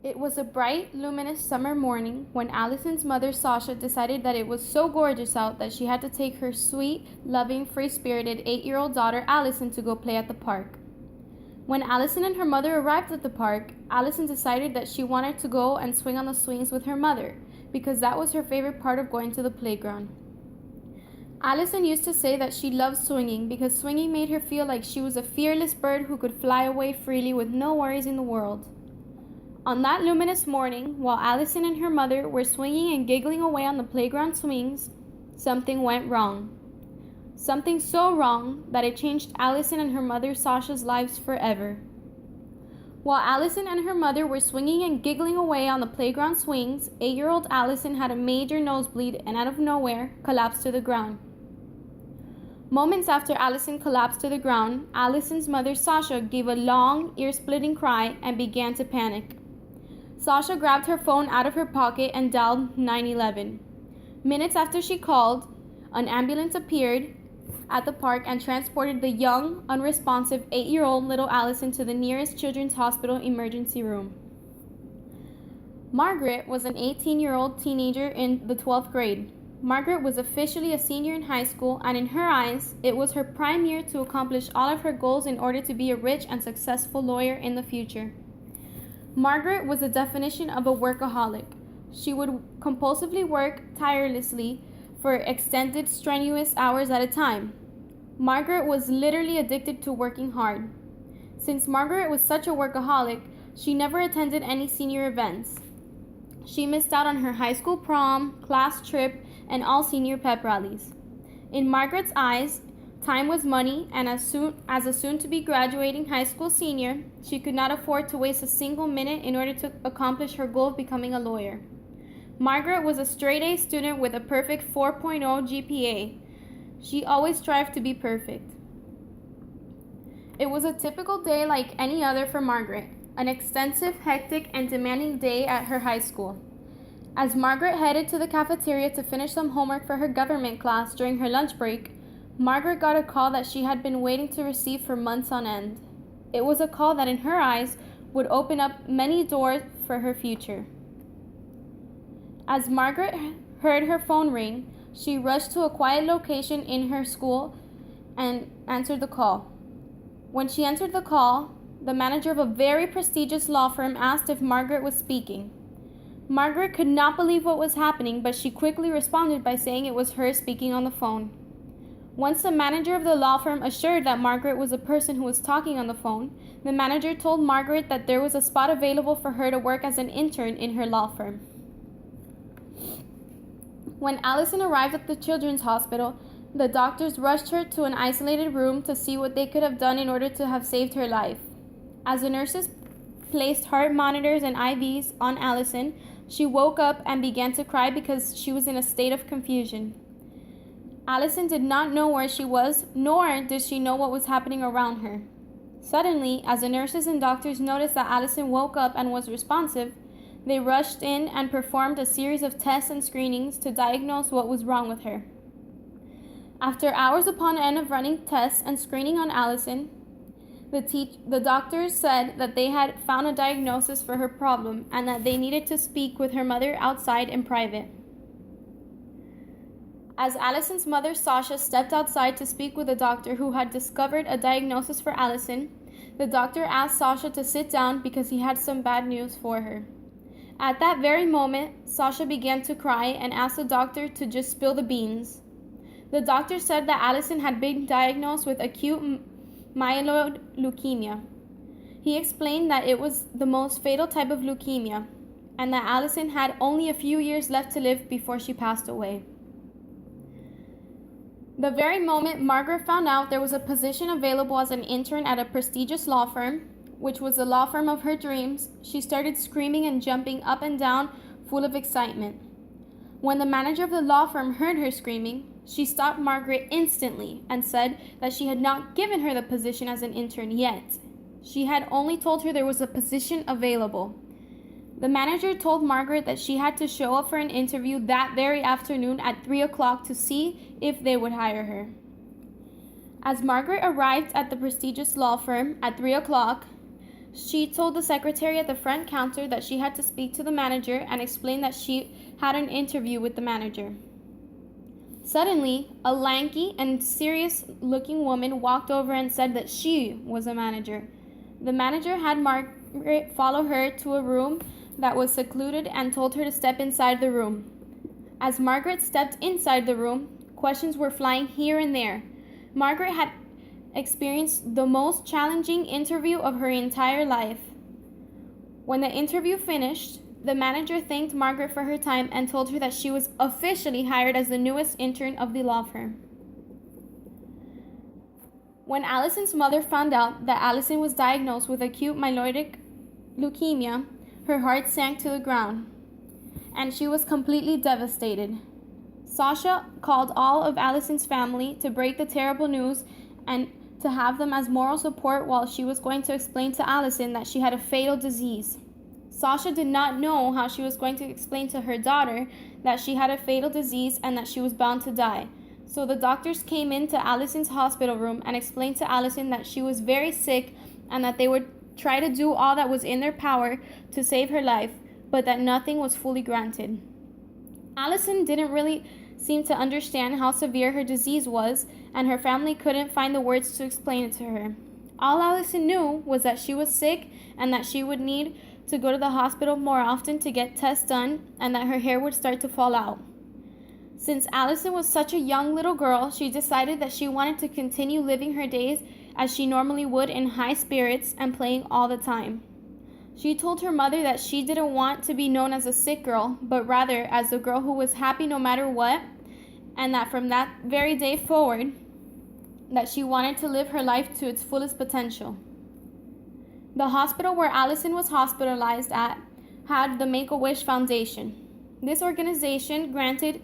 It was a bright, luminous summer morning when Allison's mother, Sasha, decided that it was so gorgeous out that she had to take her sweet, loving, free-spirited 8-year-old daughter, Allison, to go play at the park. When Allison and her mother arrived at the park, Allison decided that she wanted to go and swing on the swings with her mother, because that was her favorite part of going to the playground. Allison used to say that she loved swinging because swinging made her feel like she was a fearless bird who could fly away freely with no worries in the world. On that luminous morning, while Allison and her mother were swinging and giggling away on the playground swings, something went wrong. Something so wrong that it changed Allison and her mother Sasha's lives forever. While Allison and her mother were swinging and giggling away on the playground swings, 8-year-old Allison had a major nosebleed and out of nowhere collapsed to the ground. Moments after Allison collapsed to the ground, Allison's mother Sasha gave a long, ear-splitting cry and began to panic. Sasha grabbed her phone out of her pocket and dialed 911. Minutes after she called, an ambulance appeared at the park and transported the young, unresponsive 8-year-old little Allison to the nearest children's hospital emergency room. Margaret was an 18-year-old teenager in the 12th grade. Margaret was officially a senior in high school, and in her eyes, it was her prime year to accomplish all of her goals in order to be a rich and successful lawyer in the future. Margaret was the definition of a workaholic. She would compulsively work tirelessly for extended, strenuous hours at a time. Margaret was literally addicted to working hard. Since Margaret was such a workaholic, she never attended any senior events. She missed out on her high school prom, class trip, and all senior pep rallies. In Margaret's eyes, time was money, and as a soon-to-be graduating high school senior, she could not afford to waste a single minute in order to accomplish her goal of becoming a lawyer. Margaret was a straight-A student with a perfect 4.0 GPA. She always strived to be perfect. It was a typical day like any other for Margaret, an extensive, hectic, and demanding day at her high school. As Margaret headed to the cafeteria to finish some homework for her government class during her lunch break, Margaret got a call that she had been waiting to receive for months on end. It was a call that in her eyes would open up many doors for her future. As Margaret heard her phone ring, she rushed to a quiet location in her school and answered the call. When she answered the call, the manager of a very prestigious law firm asked if Margaret was speaking. Margaret could not believe what was happening, but she quickly responded by saying it was her speaking on the phone. Once the manager of the law firm assured that Margaret was the person who was talking on the phone, the manager told Margaret that there was a spot available for her to work as an intern in her law firm. When Allison arrived at the children's hospital, the doctors rushed her to an isolated room to see what they could have done in order to have saved her life. As the nurses placed heart monitors and IVs on Allison, she woke up and began to cry because she was in a state of confusion. Allison did not know where she was, nor did she know what was happening around her. Suddenly, as the nurses and doctors noticed that Allison woke up and was responsive, they rushed in and performed a series of tests and screenings to diagnose what was wrong with her. After hours upon end of running tests and screening on Allison, the doctors said that they had found a diagnosis for her problem and that they needed to speak with her mother outside in private. As Allison's mother, Sasha, stepped outside to speak with the doctor who had discovered a diagnosis for Allison, the doctor asked Sasha to sit down because he had some bad news for her. At that very moment, Sasha began to cry and asked the doctor to just spill the beans. The doctor said that Allison had been diagnosed with acute myeloid leukemia. He explained that it was the most fatal type of leukemia and that Allison had only a few years left to live before she passed away. The very moment Margaret found out there was a position available as an intern at a prestigious law firm, which was the law firm of her dreams, she started screaming and jumping up and down, full of excitement. When the manager of the law firm heard her screaming, she stopped Margaret instantly and said that she had not given her the position as an intern yet. She had only told her there was a position available. The manager told Margaret that she had to show up for an interview that very afternoon at 3 o'clock to see if they would hire her. As Margaret arrived at the prestigious law firm at 3 o'clock, She told the secretary at the front counter that she had to speak to the manager and explained that she had an interview with the manager. Suddenly, a lanky and serious-looking woman walked over and said that she was a manager. The manager had Margaret follow her to a room that was secluded and told her to step inside the room. As Margaret stepped inside the room, questions were flying here and there. Margaret had experienced the most challenging interview of her entire life. When the interview finished, the manager thanked Margaret for her time and told her that she was officially hired as the newest intern of the law firm. When Allison's mother found out that Allison was diagnosed with acute myeloid leukemia, her heart sank to the ground, and she was completely devastated. Sasha called all of Allison's family to break the terrible news and to have them as moral support while she was going to explain to Allison that she had a fatal disease. Sasha did not know how she was going to explain to her daughter that she had a fatal disease and that she was bound to die. So the doctors came into Allison's hospital room and explained to Allison that she was very sick and that they would try to do all that was in their power to save her life, but that nothing was fully granted. Allison didn't really seem to understand how severe her disease was, and her family couldn't find the words to explain it to her. All Allison knew was that she was sick and that she would need to go to the hospital more often to get tests done, and that her hair would start to fall out. Since Allison was such a young little girl, she decided that she wanted to continue living her days as she normally would, in high spirits and playing all the time. She told her mother that she didn't want to be known as a sick girl, but rather as the girl who was happy no matter what, and that from that very day forward, that she wanted to live her life to its fullest potential. The hospital where Allison was hospitalized at had the Make-A-Wish Foundation. This organization granted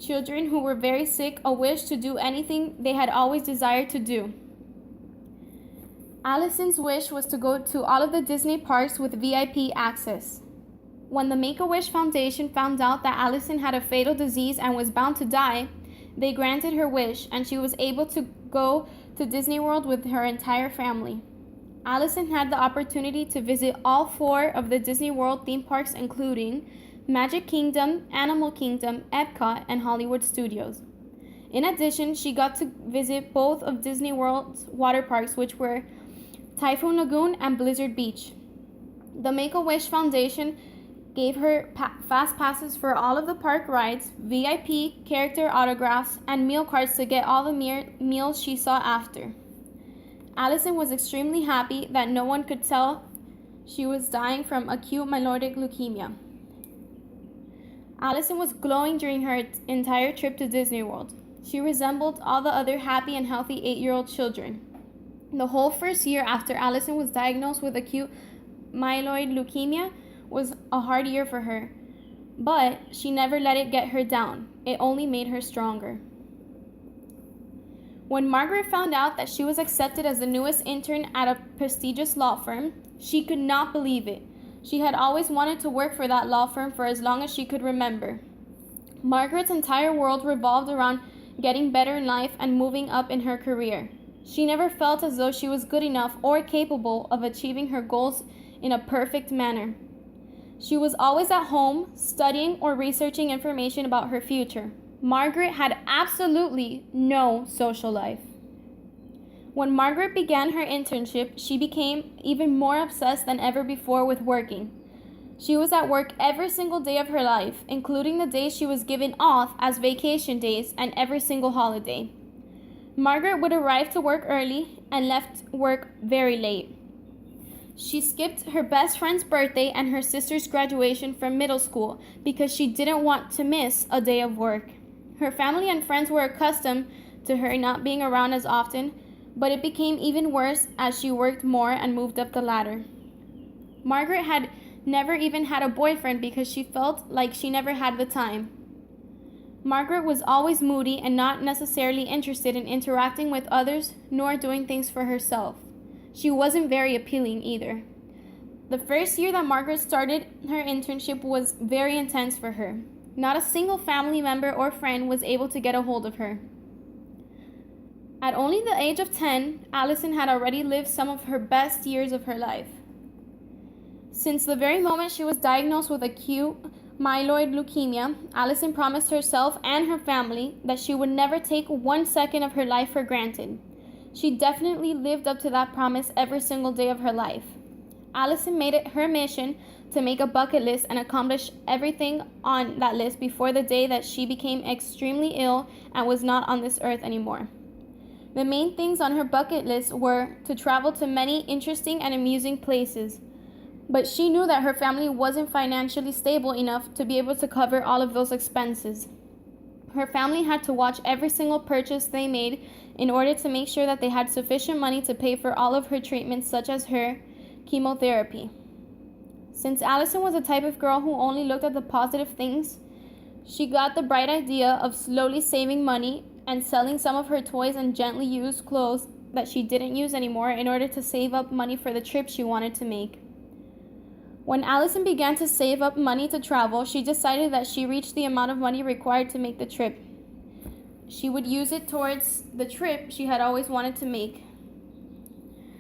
children who were very sick a wish to do anything they had always desired to do. Allison's wish was to go to all of the Disney parks with VIP access. When the Make-A-Wish Foundation found out that Allison had a fatal disease and was bound to die, they granted her wish, and she was able to go to Disney World with her entire family. Allison had the opportunity to visit all 4 of the Disney World theme parks, including Magic Kingdom, Animal Kingdom, Epcot, and Hollywood Studios. In addition, she got to visit both of Disney World's water parks, which were Typhoon Lagoon and Blizzard Beach. The Make-A-Wish Foundation gave her fast passes for all of the park rides, VIP, character autographs, and meal cards to get all the meals she sought after. Allison was extremely happy that no one could tell she was dying from acute myeloid leukemia. Allison was glowing during her entire trip to Disney World. She resembled all the other happy and healthy 8-year-old children. The whole first year after Allison was diagnosed with acute myeloid leukemia was a hard year for her, but she never let it get her down. It only made her stronger. When Margaret found out that she was accepted as the newest intern at a prestigious law firm, she could not believe it. She had always wanted to work for that law firm for as long as she could remember. Margaret's entire world revolved around getting better in life and moving up in her career. She never felt as though she was good enough or capable of achieving her goals in a perfect manner. She was always at home, studying or researching information about her future. Margaret had absolutely no social life. When Margaret began her internship, she became even more obsessed than ever before with working. She was at work every single day of her life, including the days she was given off as vacation days and every single holiday. Margaret would arrive to work early and left work very late. She skipped her best friend's birthday and her sister's graduation from middle school because she didn't want to miss a day of work. Her family and friends were accustomed to her not being around as often, but it became even worse as she worked more and moved up the ladder. Margaret had never even had a boyfriend because she felt like she never had the time. Margaret was always moody and not necessarily interested in interacting with others nor doing things for herself. She wasn't very appealing either. The first year that Margaret started her internship was very intense for her. Not a single family member or friend was able to get a hold of her. At only the age of 10, Allison had already lived some of her best years of her life. Since the very moment she was diagnosed with acute myeloid leukemia, Allison promised herself and her family that she would never take 1 second of her life for granted. She definitely lived up to that promise every single day of her life. Allison made it her mission to make a bucket list and accomplish everything on that list before the day that she became extremely ill and was not on this earth anymore. The main things on her bucket list were to travel to many interesting and amusing places, but she knew that her family wasn't financially stable enough to be able to cover all of those expenses. Her family had to watch every single purchase they made in order to make sure that they had sufficient money to pay for all of her treatments, such as her chemotherapy. Since Allison was the type of girl who only looked at the positive things, she got the bright idea of slowly saving money and selling some of her toys and gently used clothes that she didn't use anymore in order to save up money for the trip she wanted to make. When Allison began to save up money to travel, she decided that she reached the amount of money required to make the trip. She would use it towards the trip she had always wanted to make.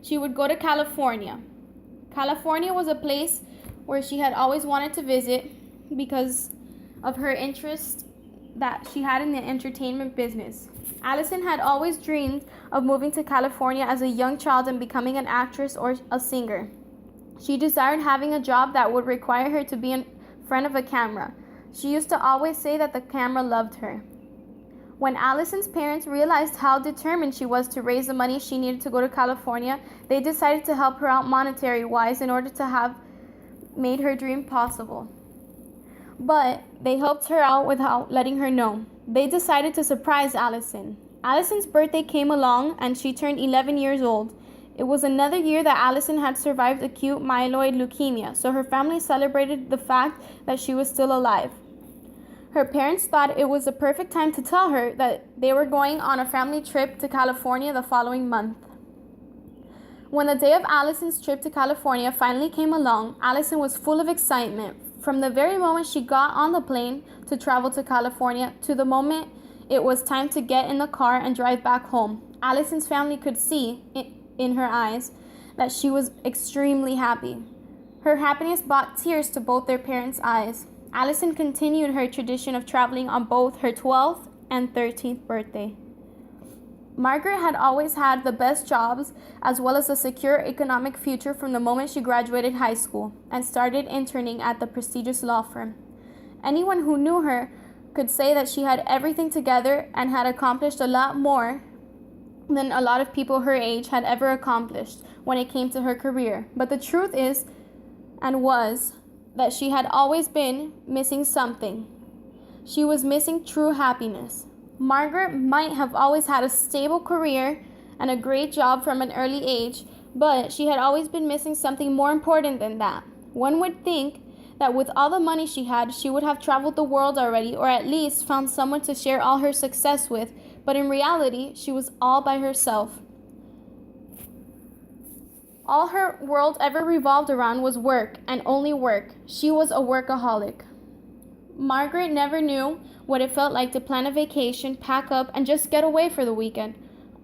She would go to California. California was a place where she had always wanted to visit because of her interest that she had in the entertainment business. Allison had always dreamed of moving to California as a young child and becoming an actress or a singer. She desired having a job that would require her to be in front of a camera. She used to always say that the camera loved her. When Allison's parents realized how determined she was to raise the money she needed to go to California, they decided to help her out monetary-wise in order to have made her dream possible. But they helped her out without letting her know. They decided to surprise Allison. Allison's birthday came along and she turned 11 years old. It was another year that Allison had survived acute myeloid leukemia, so her family celebrated the fact that she was still alive. Her parents thought it was the perfect time to tell her that they were going on a family trip to California the following month. When the day of Allison's trip to California finally came along, Allison was full of excitement. From the very moment she got on the plane to travel to California to the moment it was time to get in the car and drive back home, Allison's family could see in her eyes that she was extremely happy. Her happiness brought tears to both their parents' eyes. Allison continued her tradition of traveling on both her 12th and 13th birthday. Margaret had always had the best jobs as well as a secure economic future from the moment she graduated high school and started interning at the prestigious law firm. Anyone who knew her could say that she had everything together and had accomplished a lot more than a lot of people her age had ever accomplished when it came to her career. But the truth is, and was, that she had always been missing something. She was missing true happiness. Margaret might have always had a stable career and a great job from an early age, but she had always been missing something more important than that. One would think that with all the money she had, she would have traveled the world already, or at least found someone to share all her success with, but in reality, she was all by herself. All her world ever revolved around was work, and only work. She was a workaholic. Margaret never knew what it felt like to plan a vacation, pack up, and just get away for the weekend.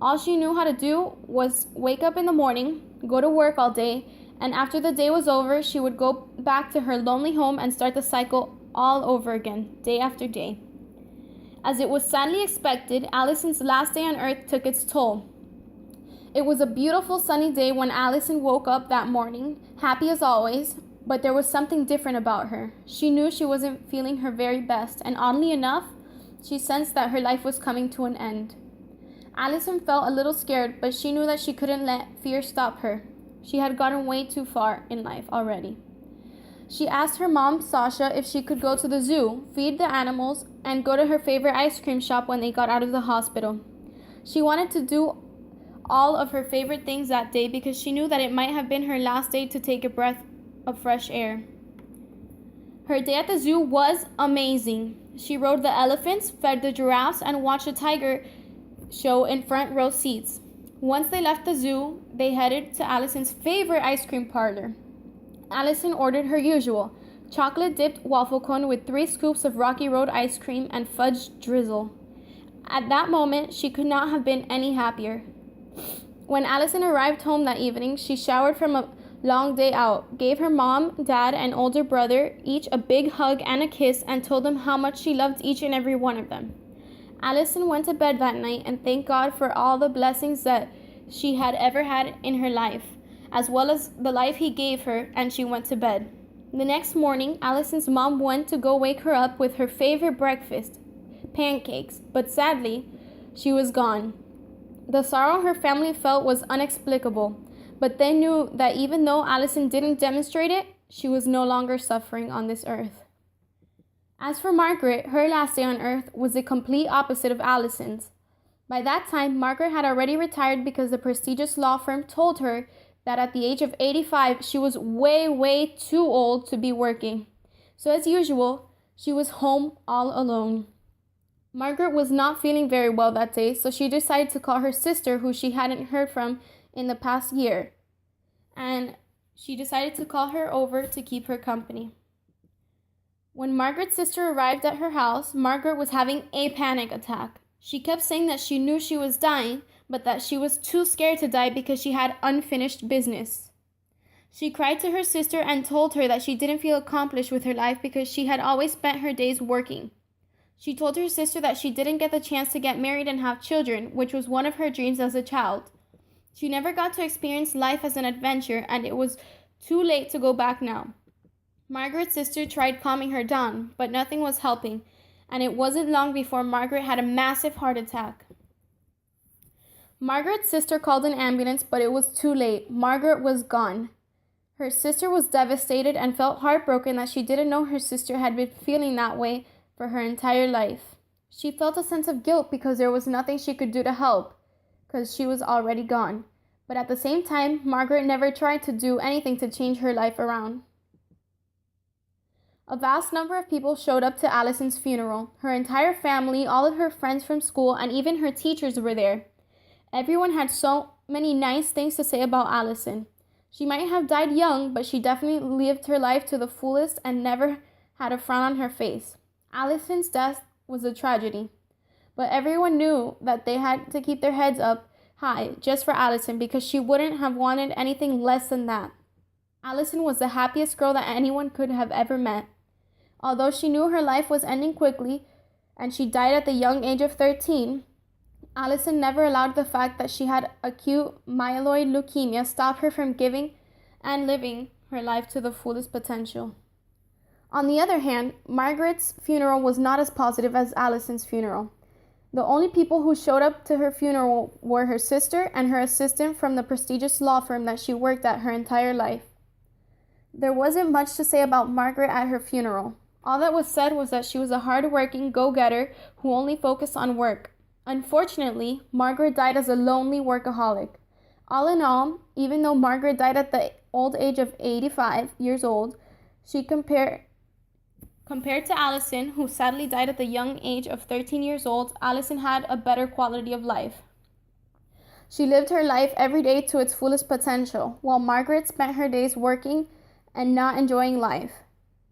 All she knew how to do was wake up in the morning, go to work all day, and after the day was over, she would go back to her lonely home and start the cycle all over again, day after day. As it was sadly expected, Allison's last day on earth took its toll. It was a beautiful sunny day when Allison woke up that morning, happy as always, but there was something different about her. She knew she wasn't feeling her very best, and oddly enough, she sensed that her life was coming to an end. Allison felt a little scared, but she knew that she couldn't let fear stop her. She had gotten way too far in life already. She asked her mom, Sasha, if she could go to the zoo, feed the animals, and go to her favorite ice cream shop when they got out of the hospital. She wanted to do all of her favorite things that day because she knew that it might have been her last day to take a breath of fresh air. Her day at the zoo was amazing. She rode the elephants, fed the giraffes, and watched a tiger show in front row seats. Once they left the zoo, they headed to Allison's favorite ice cream parlor. Allison ordered her usual, chocolate-dipped waffle cone with 3 scoops of Rocky Road ice cream and fudge drizzle. At that moment, she could not have been any happier. When Allison arrived home that evening, she showered from a long day out, gave her mom, dad, and older brother each a big hug and a kiss, and told them how much she loved each and every one of them. Allison went to bed that night and thanked God for all the blessings that she had ever had in her life, as well as the life He gave her, and she went to bed. The next morning, Allison's mom went to go wake her up with her favorite breakfast, pancakes, but sadly, she was gone. The sorrow her family felt was inexplicable, but they knew that even though Allison didn't demonstrate it, she was no longer suffering on this earth. As for Margaret, her last day on earth was the complete opposite of Allison's. By that time, Margaret had already retired because the prestigious law firm told her that at the age of 85, she was way too old to be working. So as usual, she was home all alone. Margaret was not feeling very well that day, so she decided to call her sister, who she hadn't heard from in the past year. And she decided to call her over to keep her company. When Margaret's sister arrived at her house, Margaret was having a panic attack. She kept saying that she knew she was dying, but that she was too scared to die because she had unfinished business. She cried to her sister and told her that she didn't feel accomplished with her life because she had always spent her days working. She told her sister that she didn't get the chance to get married and have children, which was one of her dreams as a child. She never got to experience life as an adventure, and it was too late to go back now. Margaret's sister tried calming her down, but nothing was helping, and it wasn't long before Margaret had a massive heart attack. Margaret's sister called an ambulance, but it was too late. Margaret was gone. Her sister was devastated and felt heartbroken that she didn't know her sister had been feeling that way for her entire life. She felt a sense of guilt because there was nothing she could do to help, because she was already gone. But at the same time, Margaret never tried to do anything to change her life around. A vast number of people showed up to Allison's funeral. Her entire family, all of her friends from school, and even her teachers were there. Everyone had so many nice things to say about Allison. She might have died young, but she definitely lived her life to the fullest and never had a frown on her face. Allison's death was a tragedy, but everyone knew that they had to keep their heads up high just for Allison because she wouldn't have wanted anything less than that. Allison was the happiest girl that anyone could have ever met. Although she knew her life was ending quickly and she died at the young age of 13, Allison never allowed the fact that she had acute myeloid leukemia stop her from giving and living her life to the fullest potential. On the other hand, Margaret's funeral was not as positive as Allison's funeral. The only people who showed up to her funeral were her sister and her assistant from the prestigious law firm that she worked at her entire life. There wasn't much to say about Margaret at her funeral. All that was said was that she was a hard-working go-getter who only focused on work. Unfortunately, Margaret died as a lonely workaholic. All in all, even though Margaret died at the old age of 85 years old, she compared to Allison, who sadly died at the young age of 13 years old, Allison had a better quality of life. She lived her life every day to its fullest potential, while Margaret spent her days working and not enjoying life.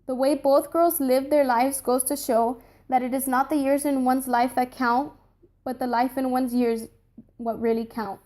The way both girls lived their lives goes to show that it is not the years in one's life that count, but the life in one's years what really count.